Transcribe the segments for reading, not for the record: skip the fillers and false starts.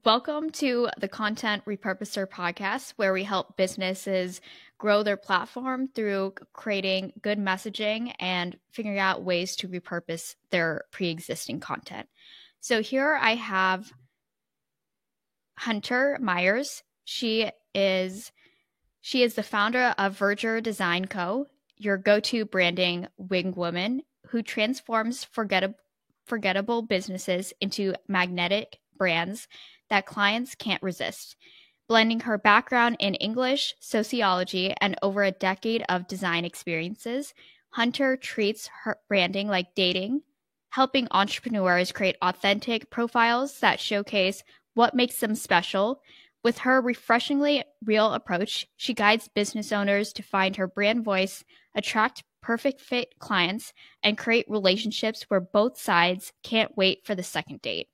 Welcome to the Content Repurposer podcast, where we help businesses grow their platform through creating good messaging and figuring out ways to repurpose their pre-existing content. So here I have Hunter Myers. She is the founder of Verger Design Co., your go-to branding wing woman who transforms forgettable businesses into magnetic brands that clients can't resist. Blending her background in English, sociology, and over a decade of design experiences, Hunter treats her branding like dating, helping entrepreneurs create authentic profiles that showcase what makes them special. With her refreshingly real approach, she guides business owners to find her brand voice, attract perfect fit clients, and create relationships where both sides can't wait for the second date.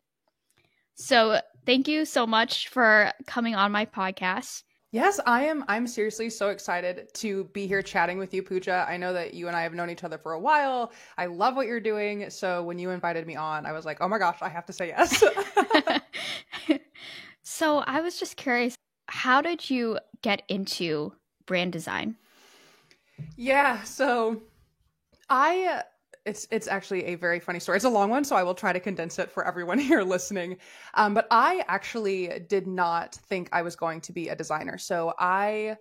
So thank you so much for coming on my podcast. Yes, I'm seriously so excited to be here chatting with you, Pooja. I know that you and I have known each other for a while. I love what you're doing. So when you invited me on, I was like, oh my gosh, I have to say yes. So I was just curious, how did you get into brand design? Yeah, so it's actually a very funny story. It's a long one, so I will try to condense it for everyone here listening. But I actually did not think I was going to be a designer. So I've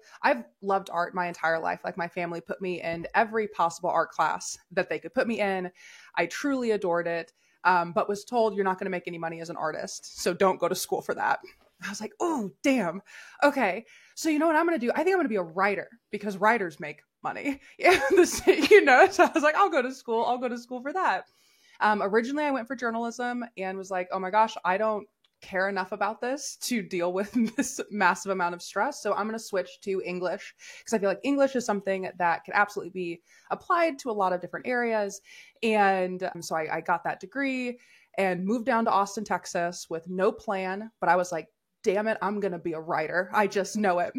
loved art my entire life. Like, my family put me in every possible art class that they could put me in. I truly adored it, but was told you're not going to make any money as an artist, so don't go to school for that. I was like, oh, damn. Okay. So you know what I'm going to do? I think I'm going to be a writer because writers make money. Yeah, so I was like, I'll go to school for that. Originally, I went for journalism and was like, oh my gosh, I don't care enough about this to deal with this massive amount of stress. So I'm going to switch to English because I feel like English is something that could absolutely be applied to a lot of different areas. And so I got that degree and moved down to Austin, Texas with no plan. But I was like, damn it, I'm going to be a writer. I just know it.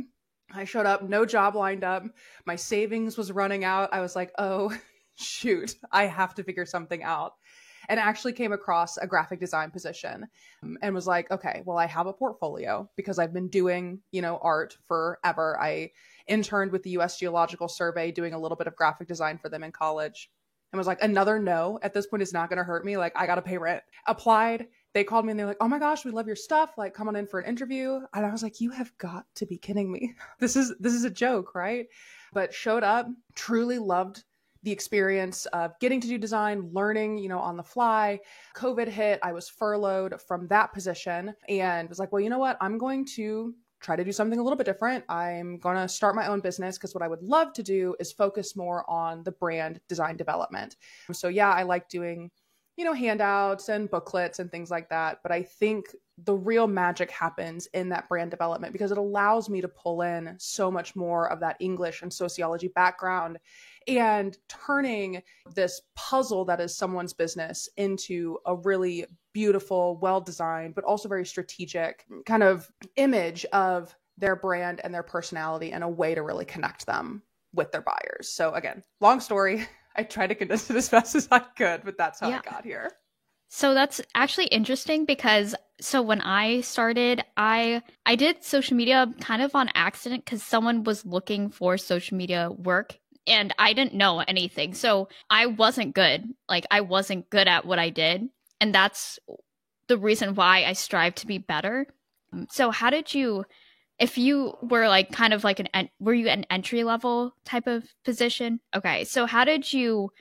I showed up, no job lined up. My savings was running out. I was like, oh, shoot, I have to figure something out. And actually came across a graphic design position and was like, okay, well, I have a portfolio because I've been doing, art forever. I interned with the US Geological Survey doing a little bit of graphic design for them in college and was like, another no at this point is not going to hurt me. Like, I got to pay rent. Applied. They called me and they're like, oh my gosh, we love your stuff. Like, come on in for an interview. And I was like, you have got to be kidding me. This is a joke, right? But showed up, truly loved the experience of getting to do design, learning, on the fly. COVID hit. I was furloughed from that position and was like, well, you know what? I'm going to try to do something a little bit different. I'm going to start my own business because what I would love to do is focus more on the brand design development. So yeah, I like doing handouts and booklets and things like that. But I think the real magic happens in that brand development because it allows me to pull in so much more of that English and sociology background and turning this puzzle that is someone's business into a really beautiful, well-designed, but also very strategic kind of image of their brand and their personality and a way to really connect them with their buyers. So again, long story. I tried to condense it as fast as I could, but that's how I got here. So that's actually interesting because when I started, I did social media kind of on accident because someone was looking for social media work and I didn't know anything. So I wasn't good. Like, I wasn't good at what I did. And that's the reason why I strive to be better. So how did you, if you were like kind of like were you an entry level type of position? Okay. So how did you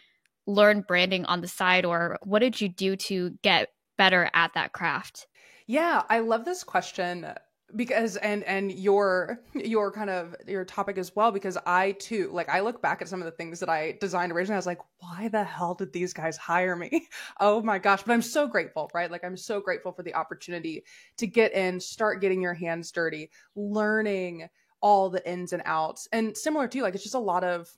learn branding on the side, or what did you do to get better at that craft? Yeah, I love this question because and your kind of your topic as well, because I too, like, I look back at some of the things that I designed originally. I was like, why the hell did these guys hire me? Oh my gosh. But I'm so grateful, right? Like, I'm so grateful for the opportunity to get in, start getting your hands dirty, learning all the ins and outs. And similar to you, like, it's just a lot of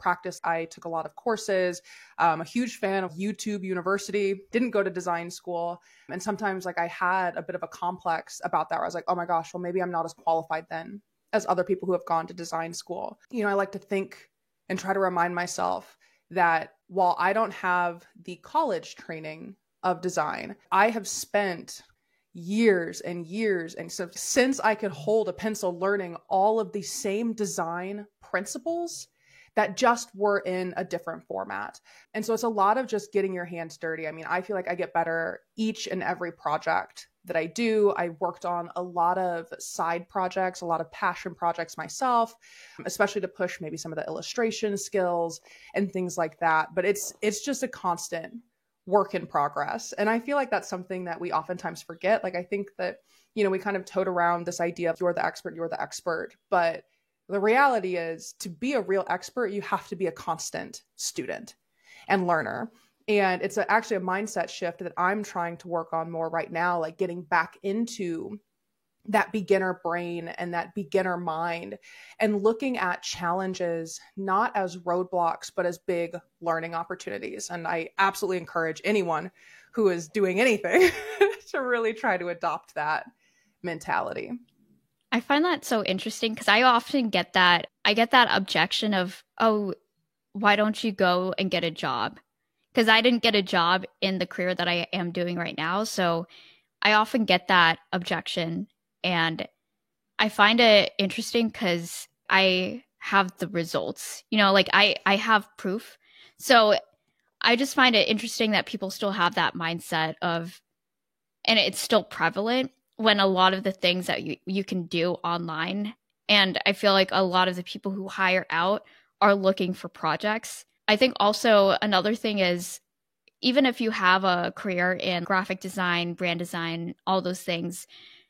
practice. I took a lot of courses. I'm a huge fan of YouTube University. Didn't go to design school. And sometimes, like, I had a bit of a complex about that where I was like, oh my gosh, well, maybe I'm not as qualified then as other people who have gone to design school. I like to think and try to remind myself that while I don't have the college training of design, I have spent years and years. And so since I could hold a pencil, learning all of the same design principles that just were in a different format. And so it's a lot of just getting your hands dirty. I mean, I feel like I get better each and every project that I do. I worked on a lot of side projects, a lot of passion projects myself, especially to push maybe some of the illustration skills and things like that. But it's just a constant work in progress. And I feel like that's something that we oftentimes forget. Like, I think that, you know, we kind of tote around this idea of you're the expert, but the reality is, to be a real expert, you have to be a constant student and learner. And it's actually a mindset shift that I'm trying to work on more right now, like getting back into that beginner brain and that beginner mind and looking at challenges not as roadblocks, but as big learning opportunities. And I absolutely encourage anyone who is doing anything to really try to adopt that mentality. I find that so interesting because I often get that. I get that objection of, oh, why don't you go and get a job? Because I didn't get a job in the career that I am doing right now. So I often get that objection. And I find it interesting because I have the results, you know, like I have proof. So I just find it interesting that people still have that mindset of, and it's still prevalent when a lot of the things that you can do online. And I feel like a lot of the people who hire out are looking for projects. I think also another thing is, even if you have a career in graphic design, brand design, all those things,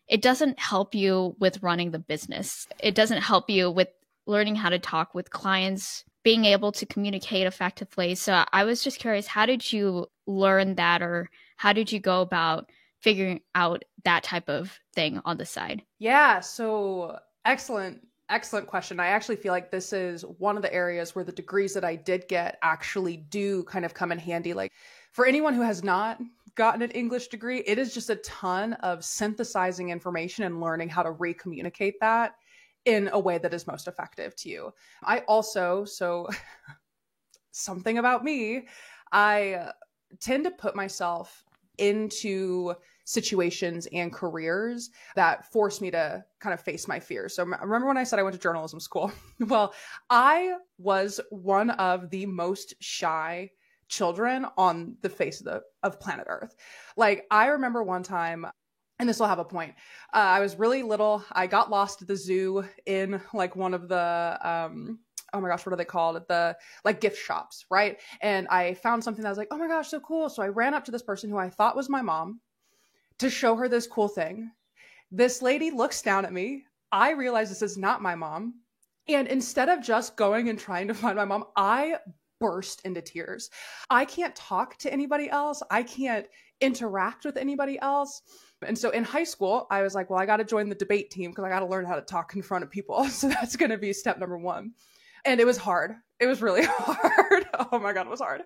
it doesn't help you with running the business. It doesn't help you with learning how to talk with clients, being able to communicate effectively. So I was just curious, how did you learn that, or how did you go about figuring out that type of thing on the side? Yeah, so excellent question. I actually feel like this is one of the areas where the degrees that I did get actually do kind of come in handy. Like, for anyone who has not gotten an English degree, it is just a ton of synthesizing information and learning how to recommunicate that in a way that is most effective to you. I also, so something about me, I tend to put myself into situations and careers that force me to kind of face my fears. So remember when I said I went to journalism school? Well, I was one of the most shy children on the face of planet Earth. Like, I remember one time, and this will have a point. I was really little. I got lost at the zoo in like one of the, oh my gosh, what are they called? The like gift shops, right? And I found something that was like, oh my gosh, so cool. So I ran up to this person who I thought was my mom to show her this cool thing. This lady looks down at me. I realize this is not my mom. And instead of just going and trying to find my mom, I burst into tears. I can't talk to anybody else. I can't interact with anybody else. And so in high school, I was like, well, I got to join the debate team because I got to learn how to talk in front of people. So that's going to be step number one. And it was hard. It was really hard. Oh my God, it was hard.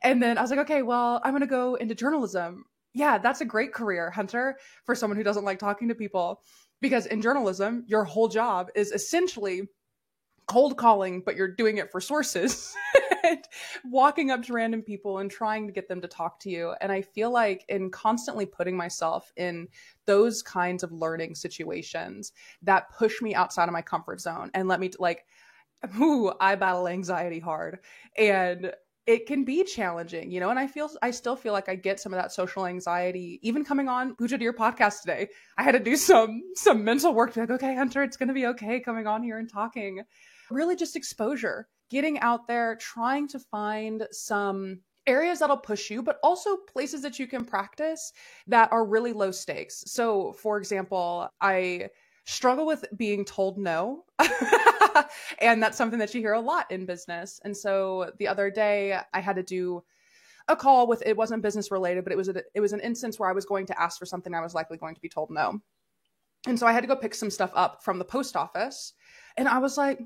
And then I was like, okay, well, I'm going to go into journalism. Yeah, that's a great career, Hunter, for someone who doesn't like talking to people. Because in journalism, your whole job is essentially cold calling, but you're doing it for sources and walking up to random people and trying to get them to talk to you. And I feel like in constantly putting myself in those kinds of learning situations that push me outside of my comfort zone and let me I battle anxiety hard. And it can be challenging, you know, and I still feel like I get some of that social anxiety, even coming on Pooja to your podcast today. I had to do some mental work to be like, okay, Hunter, it's going to be okay coming on here and talking. Really just exposure, getting out there, trying to find some areas that'll push you, but also places that you can practice that are really low stakes. So for example, I struggle with being told no. And that's something that you hear a lot in business. And so the other day I had to do a call with, it wasn't business related, but it was an instance where I was going to ask for something I was likely going to be told no. And so I had to go pick some stuff up from the post office. And I was like,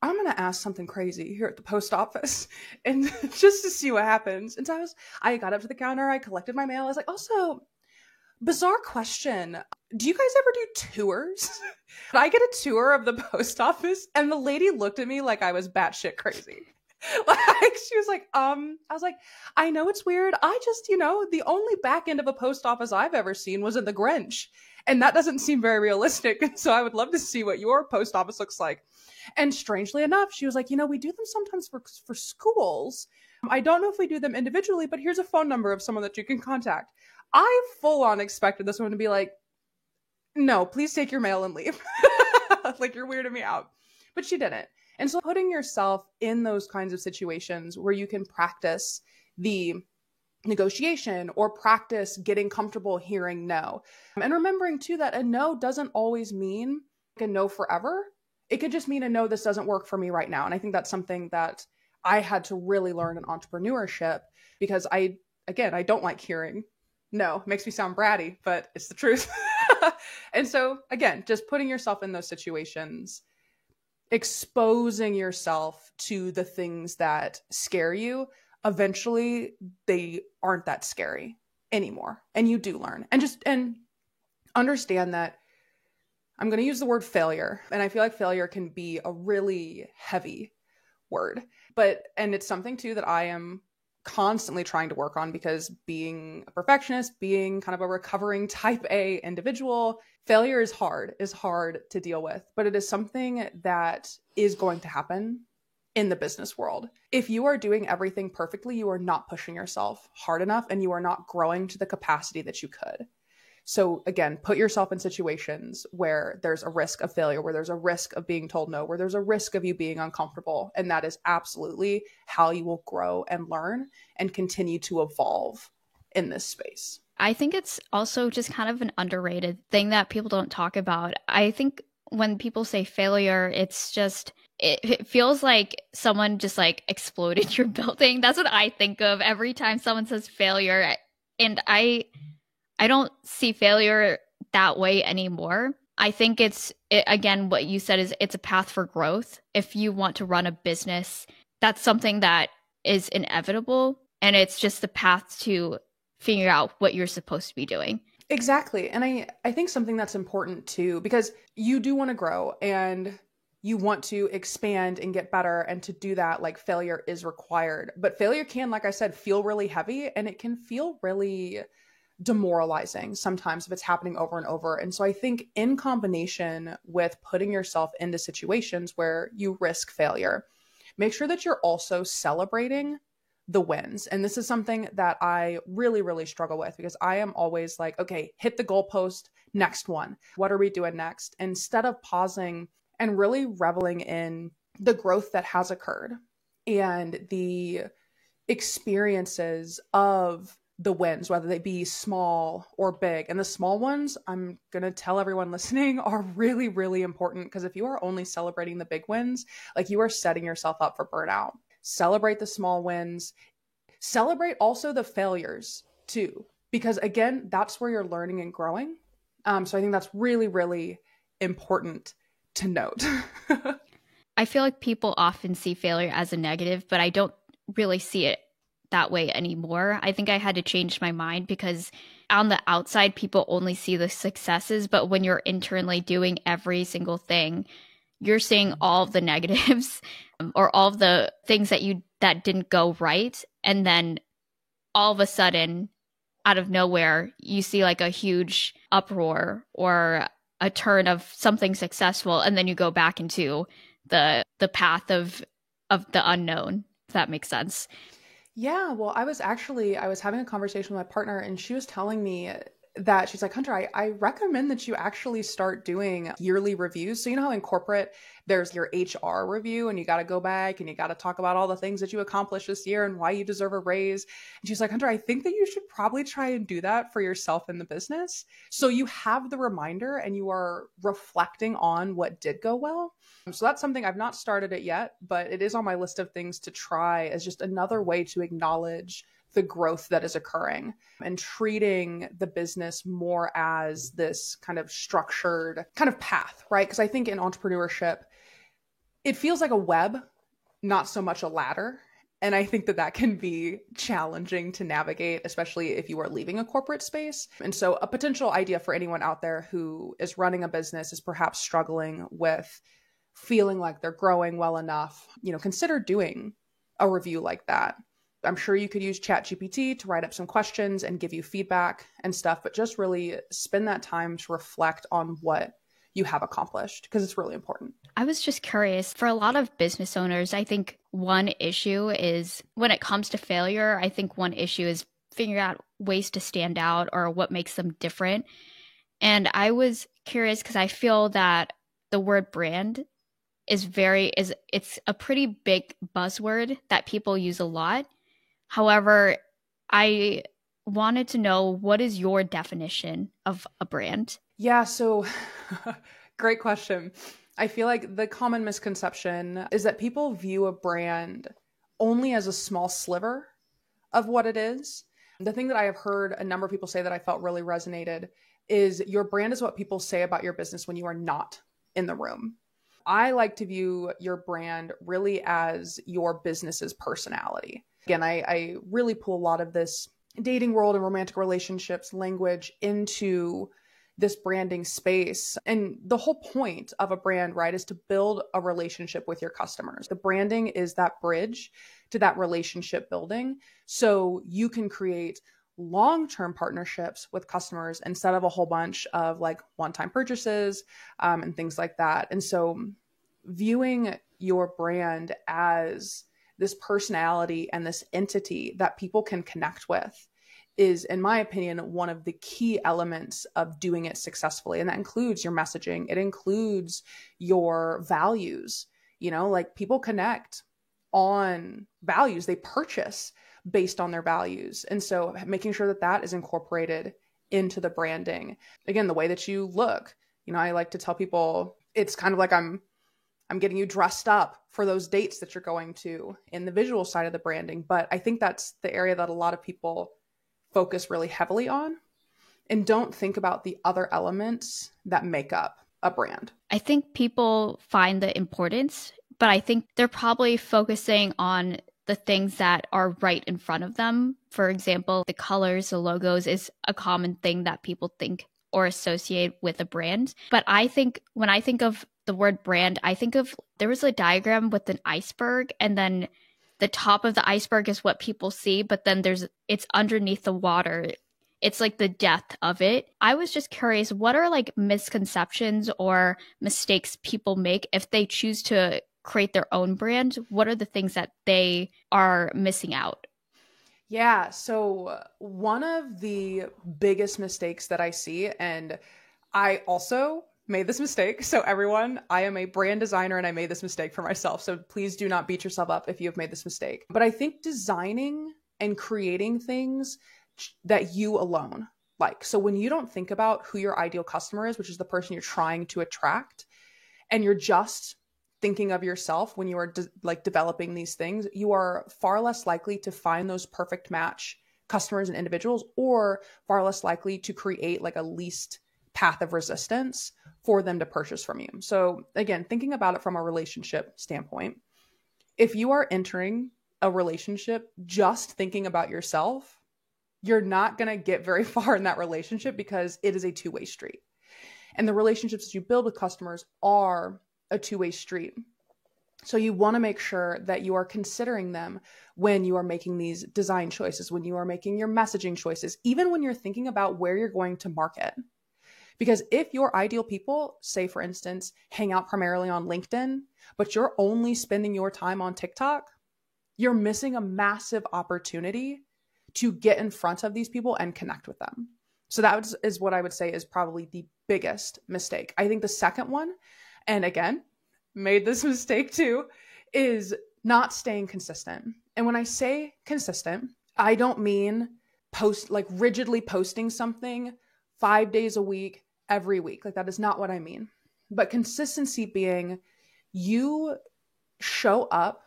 I'm going to ask something crazy here at the post office and just to see what happens. And so I got up to the counter, I collected my mail. I was like, also, bizarre question. Do you guys ever do tours? I get a tour of the post office, and the lady looked at me like I was batshit crazy. Like she was like, I was like, I know it's weird. I just, the only back end of a post office I've ever seen was in the Grinch. And that doesn't seem very realistic. And so I would love to see what your post office looks like. And strangely enough, she was like, we do them sometimes for schools. I don't know if we do them individually, but here's a phone number of someone that you can contact. I full on expected this one to be like, no, please take your mail and leave. Like, you're weirding me out. But she didn't. And so putting yourself in those kinds of situations where you can practice the negotiation or practice getting comfortable hearing no. And remembering too that a no doesn't always mean a no forever. It could just mean a no, this doesn't work for me right now. And I think that's something that I had to really learn in entrepreneurship, because I don't like hearing no. It makes me sound bratty, but it's the truth. And so again, just putting yourself in those situations, exposing yourself to the things that scare you, eventually they aren't that scary anymore. And you do learn. And understand that I'm going to use the word failure. And I feel like failure can be a really heavy word, and it's something too that I am constantly trying to work on, because being a perfectionist, being kind of a recovering type A individual, failure is hard to deal with, but it is something that is going to happen in the business world. If you are doing everything perfectly, you are not pushing yourself hard enough, and you are not growing to the capacity that you could. So again, put yourself in situations where there's a risk of failure, where there's a risk of being told no, where there's a risk of you being uncomfortable. And that is absolutely how you will grow and learn and continue to evolve in this space. I think it's also just kind of an underrated thing that people don't talk about. I think when people say failure, it's just, it feels like someone just like exploded your building. That's what I think of every time someone says failure. And I don't see failure that way anymore. I think again, what you said is it's a path for growth. If you want to run a business, that's something that is inevitable. And it's just the path to figure out what you're supposed to be doing. Exactly. And I think something that's important too, because you do want to grow and you want to expand and get better. And to do that, like, failure is required. But failure can, like I said, feel really heavy, and it can feel really demoralizing sometimes if it's happening over and over. And so I think in combination with putting yourself into situations where you risk failure, make sure that you're also celebrating the wins. And this is something that I really, really struggle with, because I am always like, okay, hit the goalpost, next one. What are we doing next? Instead of pausing and really reveling in the growth that has occurred and the experiences of the wins, whether they be small or big. And the small ones, I'm going to tell everyone listening, are really, really important, because if you are only celebrating the big wins, like, you are setting yourself up for burnout. Celebrate the small wins. Celebrate also the failures too, because again, that's where you're learning and growing. So I think that's really, really important to note. I feel like people often see failure as a negative, but I don't really see it that way anymore. I think I had to change my mind, because on the outside, people only see the successes, but when you're internally doing every single thing, you're seeing all of the negatives or all of the things that didn't go right. And then all of a sudden, out of nowhere, you see like a huge uproar or a turn of something successful, and then you go back into the path of the unknown, if that makes sense. Yeah, well, I was having a conversation with my partner, and she was telling me that she's like, Hunter, I recommend that you actually start doing yearly reviews. So you know how in corporate there's your HR review, and you got to go back and you got to talk about all the things that you accomplished this year and why you deserve a raise. And she's like, Hunter, I think that you should probably try and do that for yourself in the business, so you have the reminder and you are reflecting on what did go well. So that's something I've not started it yet, but it is on my list of things to try, as just another way to acknowledge the growth that is occurring and treating the business more as this kind of structured kind of path, right? Because I think in entrepreneurship, it feels like a web, not so much a ladder. And I think that can be challenging to navigate, especially if you are leaving a corporate space. And so a potential idea for anyone out there who is running a business is perhaps struggling with feeling like they're growing well enough, consider doing a review like that. I'm sure you could use ChatGPT to write up some questions and give you feedback and stuff, but just really spend that time to reflect on what you have accomplished, because it's really important. I was just curious, for a lot of business owners, I think one issue is when it comes to failure, I think one issue is figuring out ways to stand out or what makes them different. And I was curious because I feel that the word brand it's a pretty big buzzword that people use a lot. However, I wanted to know, what is your definition of a brand? Yeah, so great question. I feel like the common misconception is that people view a brand only as a small sliver of what it is. The thing that I have heard a number of people say that I felt really resonated is your brand is what people say about your business when you are not in the room. I like to view your brand really as your business's personality. Again, I really pull a lot of this dating world and romantic relationships language into this branding space. And the whole point of a brand, right, is to build a relationship with your customers. The branding is that bridge to that relationship building, so you can create long-term partnerships with customers instead of a whole bunch of like one-time purchases and things like that. And so viewing your brand as this personality and this entity that people can connect with is, in my opinion, one of the key elements of doing it successfully. And that includes your messaging. It includes your values. You know, like people connect on values. They purchase based on their values. And so making sure that that is incorporated into the branding. Again, the way that you look, you know, I like to tell people it's kind of like I'm getting you dressed up for those dates that you're going to in the visual side of the branding. But I think that's the area that a lot of people focus really heavily on and don't think about the other elements that make up a brand. I think people find the importance, but I think they're probably focusing on the things that are right in front of them. For example, the colors, the logos is a common thing that people think or associate with a brand. But I think when I think of the word brand, I think of, there was a diagram with an iceberg, and then the top of the iceberg is what people see, but then it's underneath the water. It's like the depth of it. I was just curious, what are like misconceptions or mistakes people make if they choose to create their own brand? What are the things that they are missing out? Yeah, so one of the biggest mistakes that I see, and I also made this mistake. So everyone, I am a brand designer and I made this mistake for myself. So please do not beat yourself up if you have made this mistake. But I think designing and creating things that you alone like. So when you don't think about who your ideal customer is, which is the person you're trying to attract, and you're just thinking of yourself when you are developing these things, you are far less likely to find those perfect match customers and individuals, or far less likely to create like a least path of resistance for them to purchase from you. So again, thinking about it from a relationship standpoint, if you are entering a relationship just thinking about yourself, you're not going to get very far in that relationship, because it is a two-way street. And the relationships that you build with customers are a two-way street. So you want to make sure that you are considering them when you are making these design choices, when you are making your messaging choices, even when you're thinking about where you're going to market. Because if your ideal people, say for instance, hang out primarily on LinkedIn, but you're only spending your time on TikTok, you're missing a massive opportunity to get in front of these people and connect with them. So that is what I would say is probably the biggest mistake. I think the second one, and again, made this mistake too, is not staying consistent. And when I say consistent, I don't mean rigidly posting something 5 days a week, every week. Like that is not what I mean. But consistency being you show up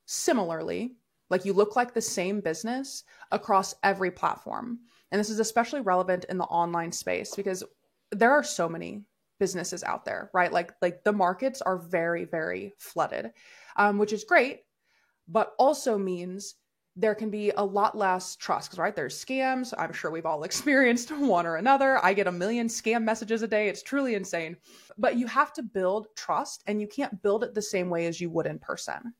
similarly, like you look like the same business across every platform. And this is especially relevant in the online space because there are so many businesses out there, right? Like the markets are very, very flooded, which is great, but also means there can be a lot less trust because, right, there's scams. I'm sure we've all experienced one or another. I get a million scam messages a day. It's truly insane. But you have to build trust, and you can't build it the same way as you would in person.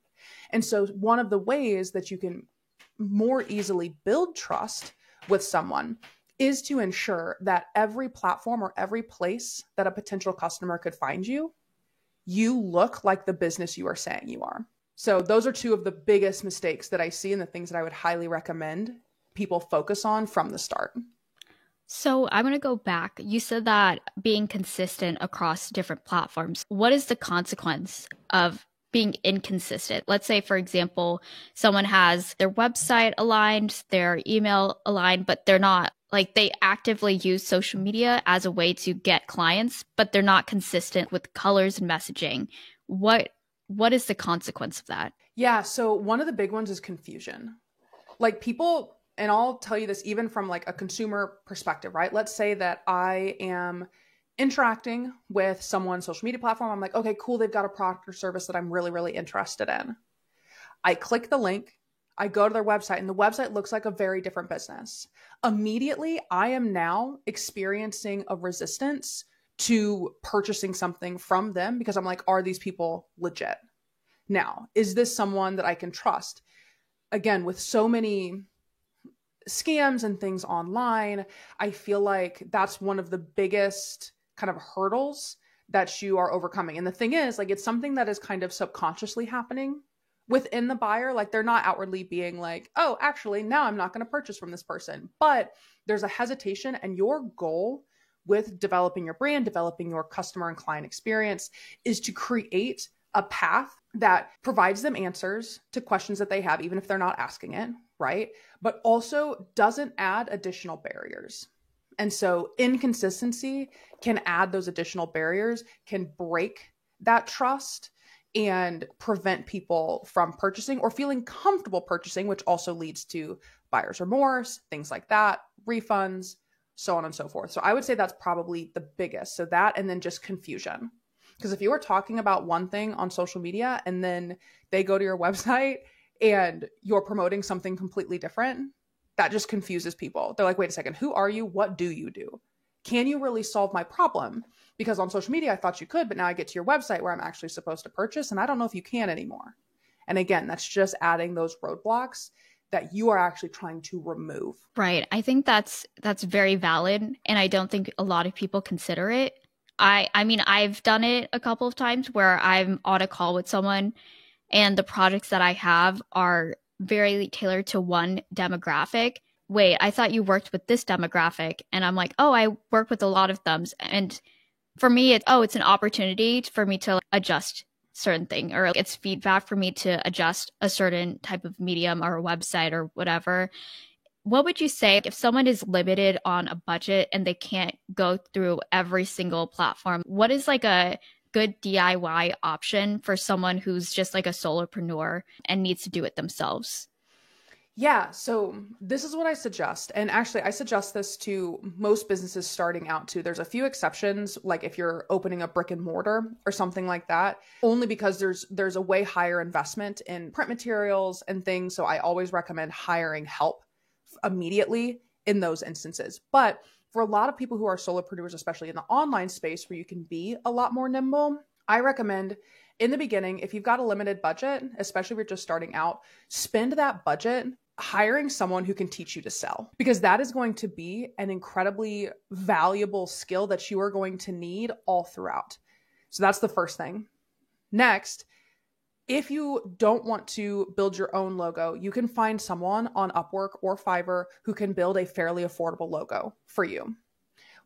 And so one of the ways that you can more easily build trust with someone is to ensure that every platform or every place that a potential customer could find you, you look like the business you are saying you are. So those are two of the biggest mistakes that I see and the things that I would highly recommend people focus on from the start. So I'm going to go back. You said that being consistent across different platforms. What is the consequence of being inconsistent? Let's say, for example, someone has their website aligned, their email aligned, but they're not like they actively use social media as a way to get clients, but they're not consistent with colors and messaging. What is the consequence of that? Yeah, so one of the big ones is confusion. Like people, and I'll tell you this even from like a consumer perspective, right? Let's say that I am interacting with someone's social media platform. I'm like, okay, cool. They've got a product or service that I'm really, really interested in. I click the link, I go to their website, and the website looks like a very different business. Immediately, I am now experiencing a resistance to purchasing something from them because I'm like, are these people legit? Now, is this someone that I can trust? Again, with so many scams and things online, I feel like that's one of the biggest kind of hurdles that you are overcoming. And the thing is, like, it's something that is kind of subconsciously happening within the buyer. Like, they're not outwardly being like, oh, actually, now I'm not going to purchase from this person. But there's a hesitation, and your goal with developing your brand, developing your customer and client experience is to create a path that provides them answers to questions that they have, even if they're not asking it, right? But also doesn't add additional barriers. And so inconsistency can add those additional barriers, can break that trust and prevent people from purchasing or feeling comfortable purchasing, which also leads to buyer's remorse, things like that, refunds, so on and so forth. So I would say that's probably the biggest. So that, and then just confusion. Because if you are talking about one thing on social media and then they go to your website and you're promoting something completely different, that just confuses people. They're like, wait a second, who are you? What do you do? Can you really solve my problem? Because on social media, I thought you could, but now I get to your website where I'm actually supposed to purchase, and I don't know if you can anymore. And again, that's just adding those roadblocks that you are actually trying to remove. Right. I think that's very valid, and I don't think a lot of people consider it. I mean, I've done it a couple of times where I'm on a call with someone and the projects that I have are very tailored to one demographic. Wait, I thought you worked with this demographic. And I'm like, oh, I work with a lot of them. And for me, it's an opportunity for me to adjust certain thing, or it's feedback for me to adjust a certain type of medium or a website or whatever. What would you say if someone is limited on a budget and they can't go through every single platform? What is like a good DIY option for someone who's just like a solopreneur and needs to do it themselves? Yeah, so this is what I suggest. And actually, I suggest this to most businesses starting out too. There's a few exceptions, like if you're opening a brick and mortar or something like that, only because there's a way higher investment in print materials and things. So I always recommend hiring help immediately in those instances. But for a lot of people who are solopreneurs, especially in the online space where you can be a lot more nimble, I recommend in the beginning, if you've got a limited budget, especially if you're just starting out, spend that budget hiring someone who can teach you to sell, because that is going to be an incredibly valuable skill that you are going to need all throughout. So that's the first thing. Next, if you don't want to build your own logo, you can find someone on Upwork or Fiverr who can build a fairly affordable logo for you.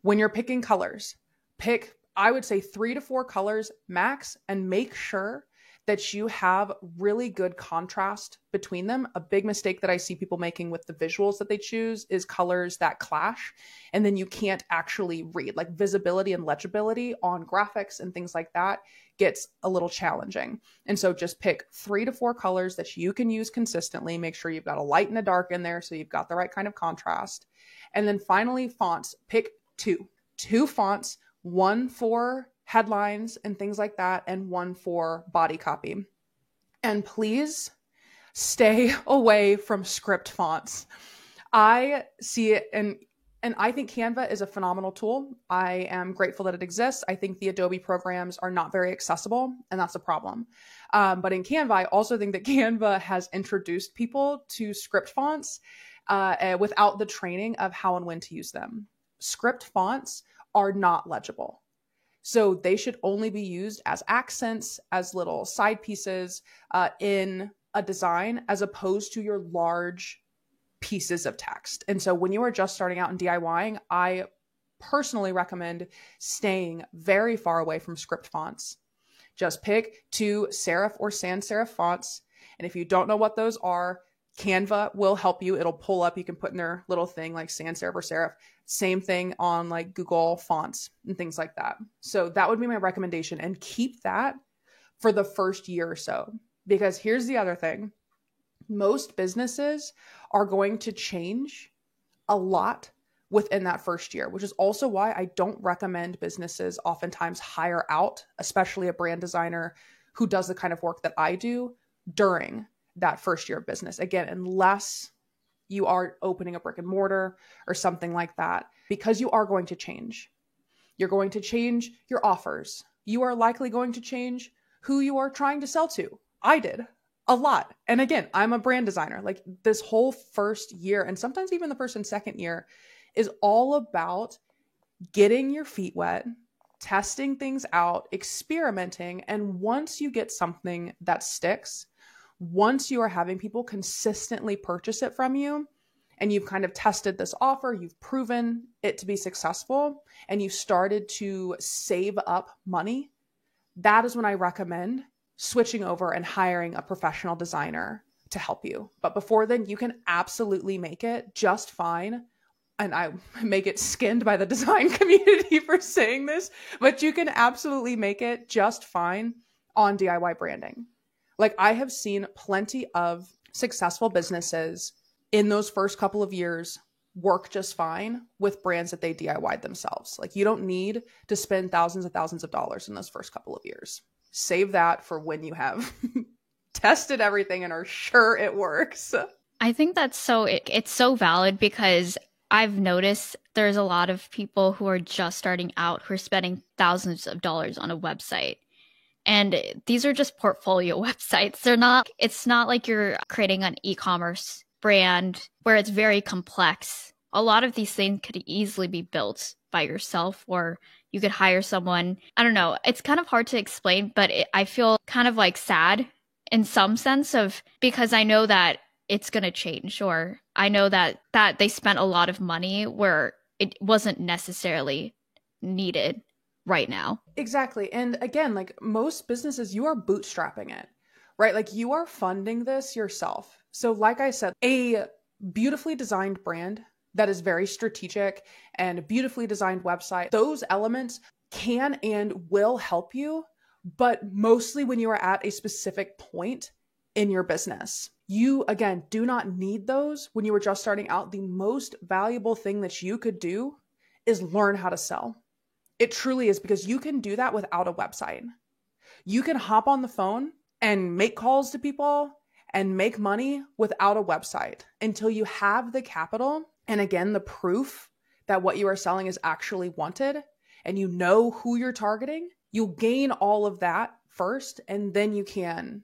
When you're picking colors, pick, I would say 3 to 4 colors max, and make sure that you have really good contrast between them. A big mistake that I see people making with the visuals that they choose is colors that clash, and then you can't actually read. Like visibility and legibility on graphics and things like that gets a little challenging. And so just pick 3 to 4 colors that you can use consistently. Make sure you've got a light and a dark in there so you've got the right kind of contrast. And then finally, fonts. Pick 2 fonts, one for headlines and things like that, and one for body copy. And please stay away from script fonts. I see it, and And I think Canva is a phenomenal tool. I am grateful that it exists. I think the Adobe programs are not very accessible, and that's a problem. But in Canva, I also think that Canva has introduced people to script fonts without the training of how and when to use them. Script fonts are not legible. So they should only be used as accents, as little side pieces in a design, as opposed to your large pieces of text. And so when you are just starting out in DIYing, I personally recommend staying very far away from script fonts. Just pick 2 serif or sans serif fonts. And if you don't know what those are, Canva will help you. It'll pull up. You can put in their little thing like sans serif or serif. Same thing on like Google Fonts and things like that. So that would be my recommendation. And keep that for the first year or so. Because here's the other thing. Most businesses are going to change a lot within that first year, which is also why I don't recommend businesses oftentimes hire out, especially a brand designer who does the kind of work that I do during that first year of business. Again, unless you are opening a brick and mortar or something like that, because you are going to change. You're going to change your offers. You are likely going to change who you are trying to sell to. I did. A lot. And again, I'm a brand designer. Like this whole first year, and sometimes even the first and second year, is all about getting your feet wet, testing things out, experimenting. And once you get something that sticks, once you are having people consistently purchase it from you, and you've kind of tested this offer, you've proven it to be successful, and you've started to save up money, that is when I recommend switching over and hiring a professional designer to help you. But before then, you can absolutely make it just fine. And I may get skinned by the design community for saying this, but you can absolutely make it just fine on DIY branding. Like I have seen plenty of successful businesses in those first couple of years work just fine with brands that they DIY'd themselves. Like you don't need to spend thousands and thousands of dollars in those first couple of years. Save that for when you have tested everything and are sure it works. I think that's it's so valid because I've noticed there's a lot of people who are just starting out who are spending thousands of dollars on a website. And these are just portfolio websites. It's not like you're creating an e-commerce brand where it's very complex. A lot of these things could easily be built by yourself, or you could hire someone. I don't know. It's kind of hard to explain, but I feel kind of like sad in some sense because I know that it's going to change, or I know that they spent a lot of money where it wasn't necessarily needed right now. Exactly. And again, like most businesses, you are bootstrapping it, right? Like you are funding this yourself. So like I said, a beautifully designed brand that is very strategic and a beautifully designed website, those elements can and will help you, but mostly when you are at a specific point in your business. You, again, do not need those when you are just starting out. The most valuable thing that you could do is learn how to sell. It truly is, because you can do that without a website. You can hop on the phone and make calls to people and make money without a website until you have the capital. And again, the proof that what you are selling is actually wanted, and you know who you're targeting. You'll gain all of that first, and then you can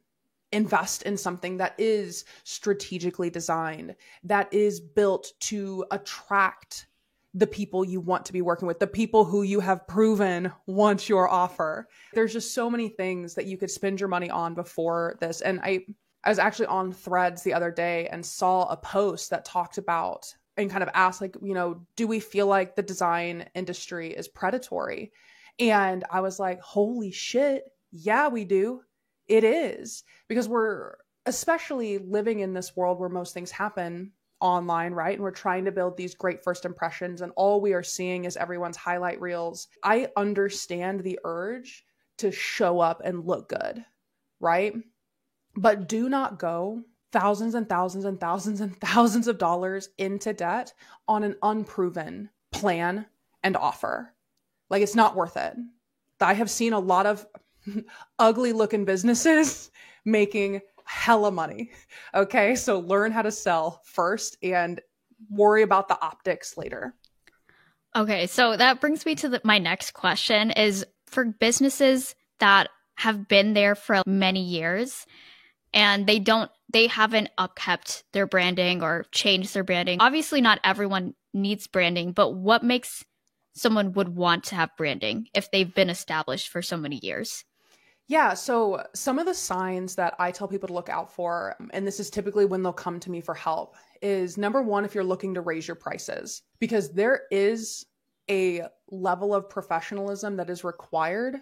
invest in something that is strategically designed, that is built to attract the people you want to be working with, the people who you have proven want your offer. There's just so many things that you could spend your money on before this. And I was actually on Threads the other day and saw a post that talked about and kind of asked, like, you know, do we feel like the design industry is predatory? And I was like, holy shit. Yeah, we do. It is, because we're especially living in this world where most things happen online, right? And we're trying to build these great first impressions, and all we are seeing is everyone's highlight reels. I understand the urge to show up and look good, right? But do not go thousands and thousands and thousands and thousands of dollars into debt on an unproven plan and offer. Like, it's not worth it. I have seen a lot of ugly looking businesses making hella money. Okay. So learn how to sell first and worry about the optics later. Okay, so that brings me to my next question is for businesses that have been there for many years and they haven't upkept their branding or changed their branding. Obviously not everyone needs branding, but what makes someone would want to have branding if they've been established for so many years? Yeah, so some of the signs that I tell people to look out for, and this is typically when they'll come to me for help, is number one, if you're looking to raise your prices, because there is a level of professionalism that is required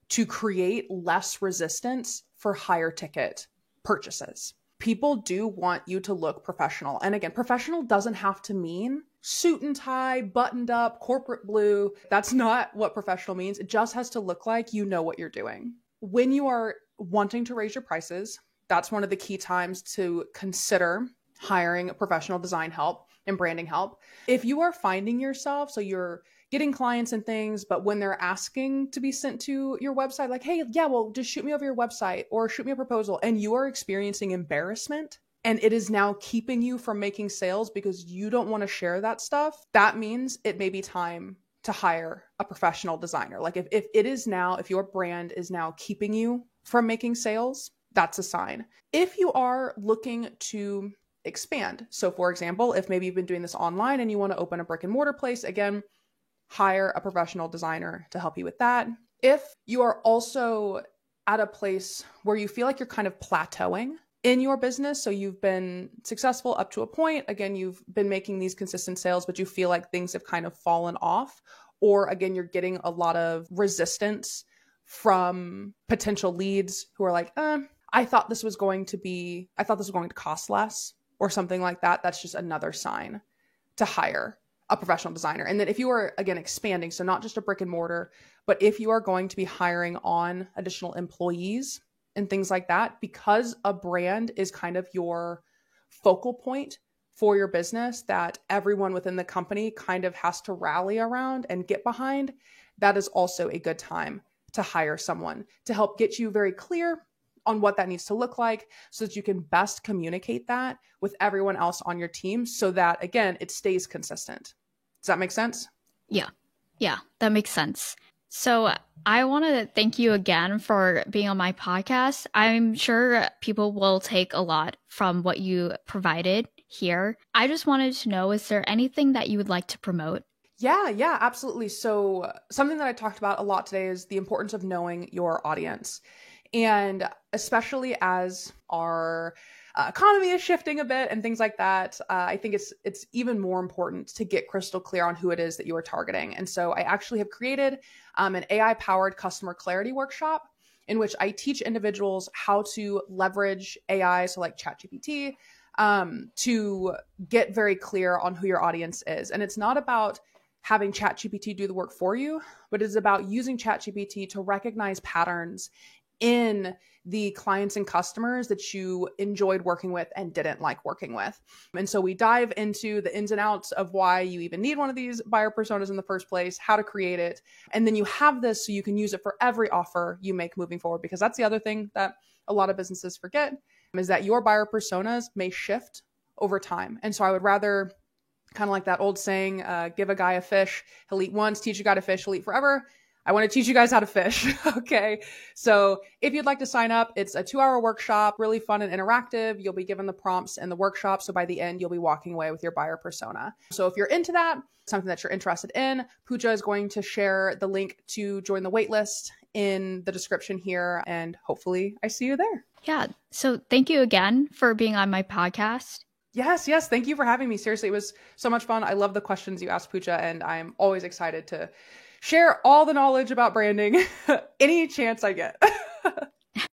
to create less resistance for higher ticket purchases. People do want you to look professional. And again, professional doesn't have to mean suit and tie, buttoned up, corporate blue. That's not what professional means. It just has to look like you know what you're doing. When you are wanting to raise your prices, that's one of the key times to consider hiring professional design help and branding help. If you are finding yourself, so you're getting clients and things, but when they're asking to be sent to your website, like, hey, yeah, well, just shoot me over your website or shoot me a proposal, and you are experiencing embarrassment and it is now keeping you from making sales because you don't want to share that stuff, that means it may be time to hire a professional designer. Like if it is now, if your brand is now keeping you from making sales, that's a sign. If you are looking to expand, so for example, if maybe you've been doing this online and you want to open a brick and mortar place, again, hire a professional designer to help you with that. If you are also at a place where you feel like you're kind of plateauing in your business, so you've been successful up to a point, again, you've been making these consistent sales, but you feel like things have kind of fallen off, or again, you're getting a lot of resistance from potential leads who are like, I thought this was going to cost less or something like that. That's just another sign to hire a professional designer. And then if you are, again, expanding, so not just a brick and mortar, but if you are going to be hiring on additional employees and things like that, because a brand is kind of your focal point for your business that everyone within the company kind of has to rally around and get behind, that is also a good time to hire someone to help get you very clear on what that needs to look like so that you can best communicate that with everyone else on your team so that, again, it stays consistent. Does that make sense? Yeah, that makes sense. So I want to thank you again for being on my podcast. I'm sure people will take a lot from what you provided here. I just wanted to know, is there anything that you would like to promote? Yeah, absolutely. So something that I talked about a lot today is the importance of knowing your audience. And especially as our economy is shifting a bit and things like that, I think it's even more important to get crystal clear on who it is that you are targeting. And so I actually have created an AI-powered customer clarity workshop in which I teach individuals how to leverage AI, so like ChatGPT, to get very clear on who your audience is. And it's not about having ChatGPT do the work for you, but it's about using ChatGPT to recognize patterns in the clients and customers that you enjoyed working with and didn't like working with. And so we dive into the ins and outs of why you even need one of these buyer personas in the first place, how to create it. And then you have this so you can use it for every offer you make moving forward, because that's the other thing that a lot of businesses forget is that your buyer personas may shift over time. And so I would rather, kind of like that old saying, give a guy a fish, he'll eat once, teach a guy to fish, he'll eat forever. I want to teach you guys how to fish. Okay. So if you'd like to sign up, it's a 2-hour workshop, really fun and interactive. You'll be given the prompts in the workshop. So by the end, you'll be walking away with your buyer persona. So if you're into that, something that you're interested in, Pooja is going to share the link to join the waitlist in the description here. And hopefully I see you there. Yeah. So thank you again for being on my podcast. Yes. Thank you for having me. Seriously, it was so much fun. I love the questions you asked, Pooja, and I'm always excited to share all the knowledge about branding any chance I get.